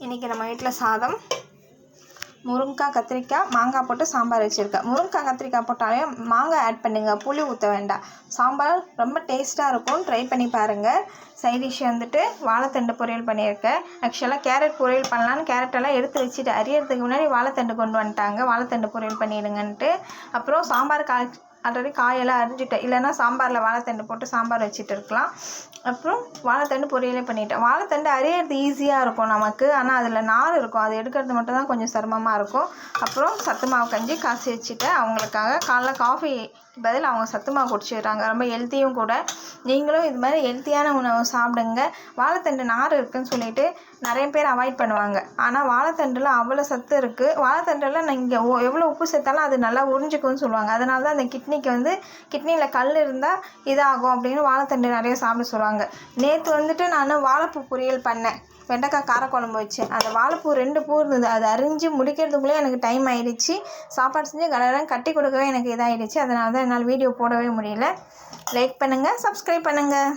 இன்றைக்கி நம்ம வீட்டில் சாதம், முருங்கைக்காய், கத்திரிக்காய், மாங்காய் போட்டு சாம்பார் வச்சுருக்கேன். முருங்கைக்காய், கத்திரிக்காய் போட்டாலே மாங்காய் ஆட் பண்ணுங்கள், புளி ஊற்ற வேண்டாம். சாம்பார் ரொம்ப டேஸ்ட்டாக இருக்கும், ட்ரை பண்ணி பாருங்கள். சைட் டிஷ் வந்துட்டு வாழைத்தண்டு பொரியல் பண்ணியிருக்கேன். ஆக்சுவலாக கேரட் பொரியல் பண்ணலான்னு கேரட்டெல்லாம் எடுத்து வச்சுட்டு அரியறதுக்கு முன்னாடி வாழைத்தண்டு கொண்டு வந்துட்டாங்க, வாழைத்தண்டு பொரியல் பண்ணிடுங்கன்ட்டு. அப்புறம் சாம்பார் ஆல்ரெடி காயெல்லாம் அரிஞ்சிட்டேன், இல்லைன்னா சாம்பாரில் வாழைத்தண்டு போட்டு சாம்பார் வச்சுட்டு இருக்கலாம். அப்புறம் வாழைத்தண்டு பொரியலே பண்ணிட்டேன். வாழைத்தண்டு அரியறது ஈஸியாக இருக்கும் நமக்கு, ஆனால் அதில் நார் இருக்கும், அது எடுக்கிறது மட்டும் தான் கொஞ்சம் சிரமமாக இருக்கும். அப்புறம் சத்து மாவு கஞ்சி காய்ச்சி வச்சுட்டேன் அவங்களுக்காக. காலைல காஃபி பதில் அவங்க சத்து மாவு குடிச்சிடுறாங்க, ரொம்ப ஹெல்த்தியும் கூட. நீங்களும் இது மாதிரி ஹெல்த்தியான உணவு சாப்பிடுங்க. வாழைத்தண்டு நார் இருக்குதுன்னு சொல்லிட்டு நிறைய பேர் அவாய்ட் பண்ணுவாங்க, ஆனால் வாழைத்தண்டில் அவ்வளோ சத்து இருக்குது. வாழைத்தண்டில் நீங்கள் எவ்வளோ உப்பு சேர்த்தாலும் அது நல்லா உறிஞ்சிக்கும்னு சொல்லுவாங்க. அதனால தான் அந்த கிட்னியில் கல் இருந்தால் இதாகும் அப்படின்னு வாழைத்தண்டு நிறைய சாப்பிட சொல்லுவாங்க. நேற்று வந்துட்டு நான் வாழைப்பூ பொரியல் பண்ணேன், வெண்டைக்காய் காரக்குழம்பு வச்சேன். அந்த வாழைப்பூ 2 பூ இருந்தது, அது அரிஞ்சு முடிக்கிறதுக்குள்ளே எனக்கு டைம் ஆகிடுச்சு. சாப்பாடு செஞ்சு கடலாம் கட்டி கொடுக்கவே எனக்கு இதாகிடுச்சு. அதனால தான் என்னால் வீடியோ போடவே முடியல. லைக் பண்ணுங்கள், சப்ஸ்கிரைப் பண்ணுங்கள்.